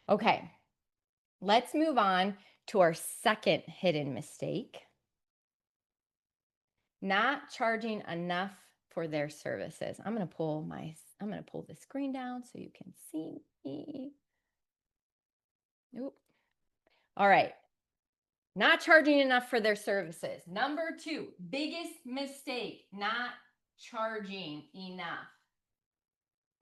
Okay, let's move on to our second hidden mistake. Not charging enough for their services. I'm going to pull the screen down so you can see me. Nope. All right. Not charging enough for their services. Number 2, biggest mistake, not charging enough.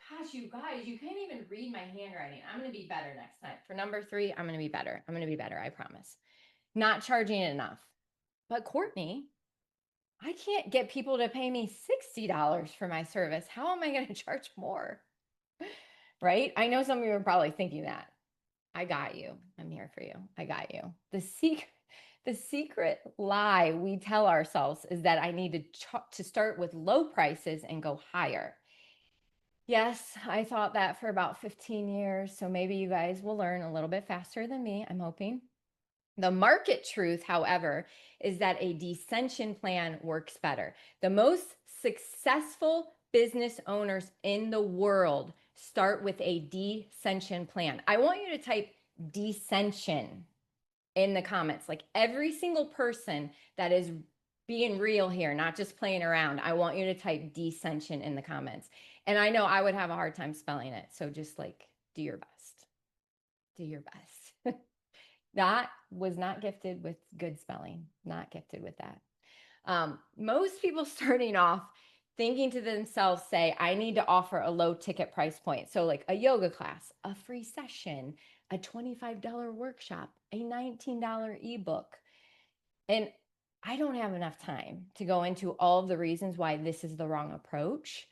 Gosh, you guys, you can't even read my handwriting. I'm going to be better next time. For number 3, I'm going to be better. I'm going to be better, I promise. Not charging enough. But Cortney, I can't get people to pay me $60 for my service. How am I going to charge more? Right? I know some of you are probably thinking that. I got you. I'm here for you. I got you. The secret lie we tell ourselves is that I need to start with low prices and go higher. Yes, I thought that for about 15 years. So maybe you guys will learn a little bit faster than me, I'm hoping. The market truth, however, is that a descension plan works better. The most successful business owners in the world start with a descension plan. I want you to type descension in the comments. Like every single person that is being real here, not just playing around, I want you to type descension in the comments. And I know I would have a hard time spelling it. So just like do your best. Do your best. That was not gifted with good spelling, not gifted with that. Most people starting off thinking to themselves say, I need to offer a low ticket price point. So like a yoga class, a free session, a $25 workshop, a $19 ebook. And I don't have enough time to go into all of the reasons why this is the wrong approach.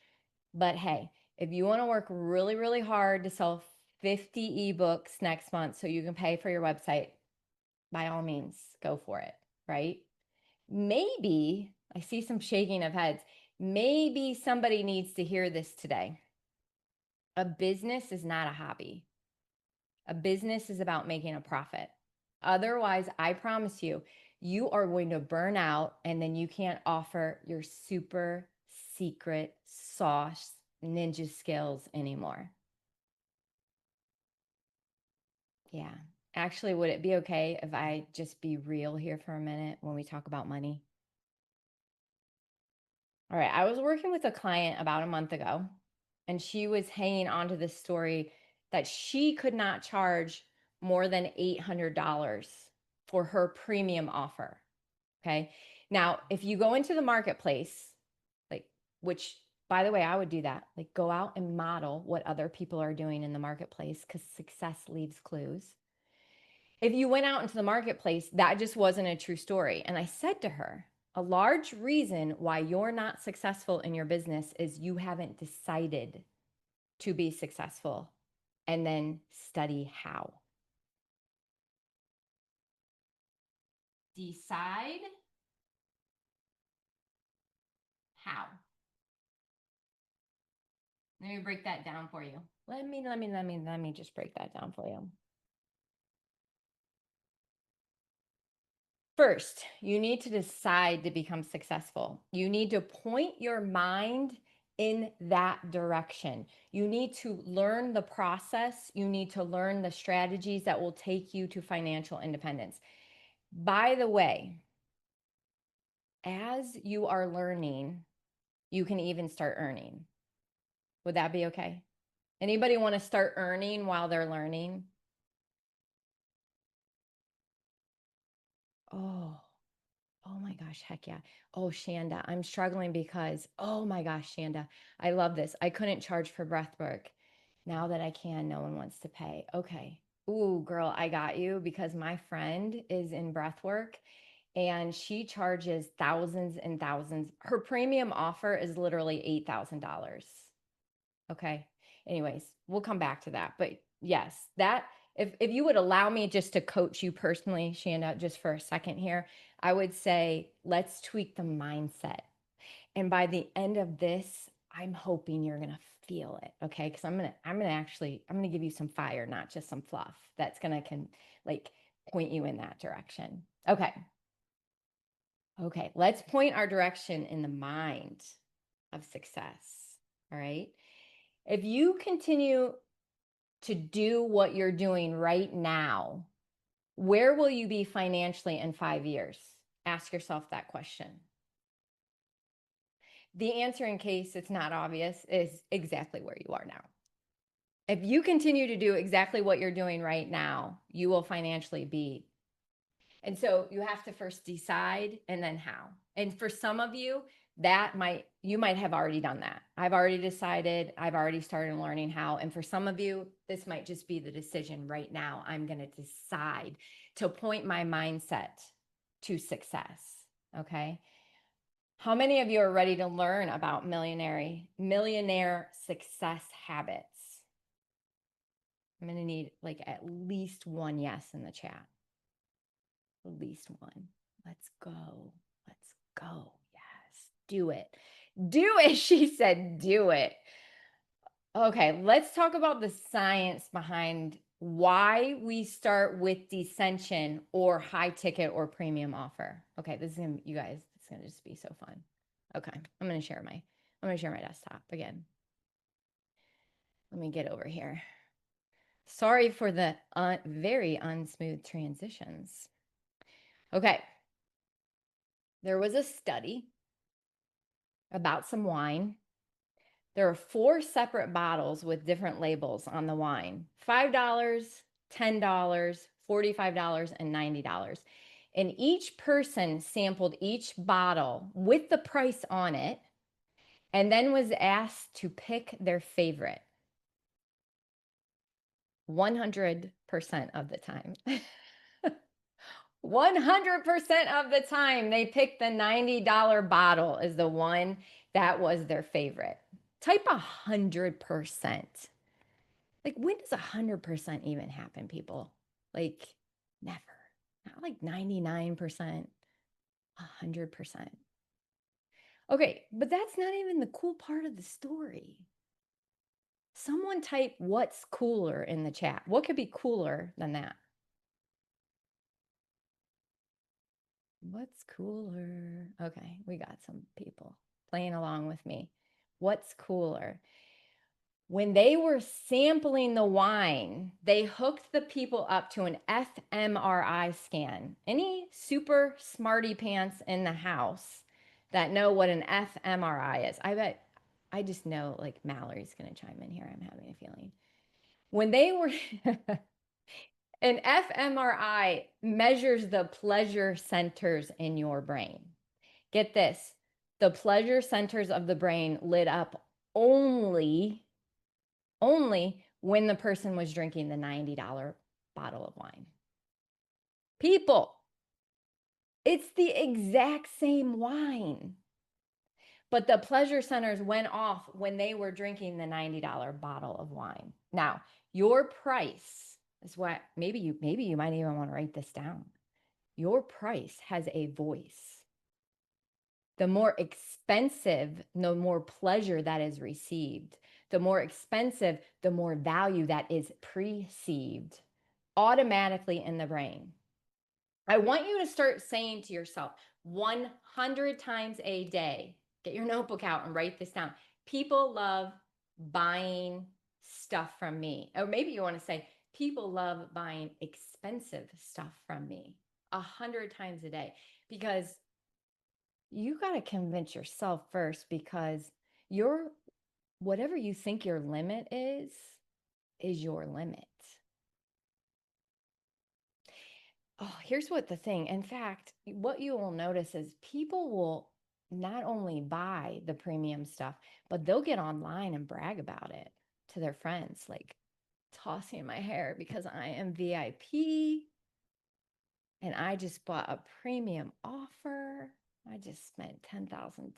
But hey, if you want to work really, really hard to sell 50 ebooks next month so you can pay for your website, by all means, go for it, right? Maybe, I see some shaking of heads. Maybe somebody needs to hear this today. A business is not a hobby. A business is about making a profit. Otherwise, I promise you, you are going to burn out and then you can't offer your super secret sauce ninja skills anymore. Yeah. Actually, would it be okay if I just be real here for a minute when we talk about money? All right. I was working with a client about a month ago, and she was hanging on to this story that she could not charge more than $800 for her premium offer. Okay. Now, if you go into the marketplace, like, which by the way, I would do that, like go out and model what other people are doing in the marketplace because success leaves clues. If you went out into the marketplace, that just wasn't a true story. And I said to her, a large reason why you're not successful in your business is you haven't decided to be successful and then study how. Decide how. Let me break that down for you. Let me just break that down for you. First, you need to decide to become successful. You need to point your mind in that direction. You need to learn the process. You need to learn the strategies that will take you to financial independence. By the way, as you are learning, you can even start earning. Would that be okay? Anybody want to start earning while they're learning? Oh, oh my gosh, heck yeah. Oh, Shanda, I'm struggling because, oh my gosh, Shanda, I love this. I couldn't charge for breath work. Now that I can, no one wants to pay. Okay. Ooh, girl, I got you because my friend is in breath work and she charges thousands and thousands. Her premium offer is literally $8,000. Okay. Anyways, we'll come back to that. But yes, that if you would allow me just to coach you personally, Shanda, just for a second here, I would say let's tweak the mindset. And by the end of this, I'm hoping you're gonna feel it. Okay. Cause I'm gonna give you some fire, not just some fluff that's gonna like point you in that direction. Okay. Okay. Let's point our direction in the mind of success. All right. If you continue to do what you're doing right now, where will you be financially in 5 years? Ask yourself that question. The answer, in case it's not obvious, is exactly where you are now. If you continue to do exactly what you're doing right now, you will financially be. And so you have to first decide and then how. And for some of you, you might have already done that. I've already decided, I've already started learning how. And for some of you, this might just be the decision right now. I'm going to decide to point my mindset to success. Okay. How many of you are ready to learn about millionaire success habits? I'm going to need like at least one yes in the chat. At least one. Let's go. Let's go. Yes. Do it. Do it. She said, do it. Okay. Let's talk about the science behind why we start with descension or high ticket or premium offer. Okay. This is going to, you guys, it's going to just be so fun. Okay. I'm going to share my desktop again. Let me get over here. Sorry for the very unsmooth transitions. Okay. There was a study about some wine. There are 4 separate bottles with different labels on the wine: $5, $10, $45, and $90. And each person sampled each bottle with the price on it and then was asked to pick their favorite 100% of the time. 100% of the time, they picked the $90 bottle as the one that was their favorite. Type 100%. Like, when does 100% even happen, people? Like, never. Not like 99%, 100%. Okay, but that's not even the cool part of the story. Someone type "what's cooler" in the chat. What could be cooler than that? What's cooler? Okay, we got some people playing along with me. What's cooler? When they were sampling the wine, they hooked the people up to an fMRI scan. Any super smarty pants in the house that know what an fMRI is? I just know, like, Mallory's going to chime in here. I'm having a feeling. When they were an fMRI measures the pleasure centers in your brain. Get this, the pleasure centers of the brain lit up only when the person was drinking the $90 bottle of wine. People, it's the exact same wine, but the pleasure centers went off when they were drinking the $90 bottle of wine. Now, your price is what, maybe you might even want to write this down. Your price has a voice. The more expensive, the more pleasure that is received. The more expensive, the more value that is perceived automatically in the brain. I want you to start saying to yourself 100 times a day, get your notebook out and write this down. People love buying stuff from me. Or maybe you want to say, people love buying expensive stuff from me 100 times a day, because you got to convince yourself first, because whatever you think your limit is your limit. Oh, here's what the thing. In fact, what you will notice is people will not only buy the premium stuff, but they'll get online and brag about it to their friends, like tossing my hair because I am VIP and I just bought a premium offer. I just spent $10,000,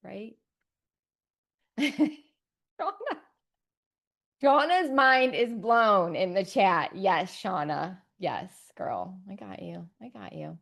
right? Shauna. Shauna's mind is blown in the chat. Yes, Shauna. Yes, girl. I got you. I got you.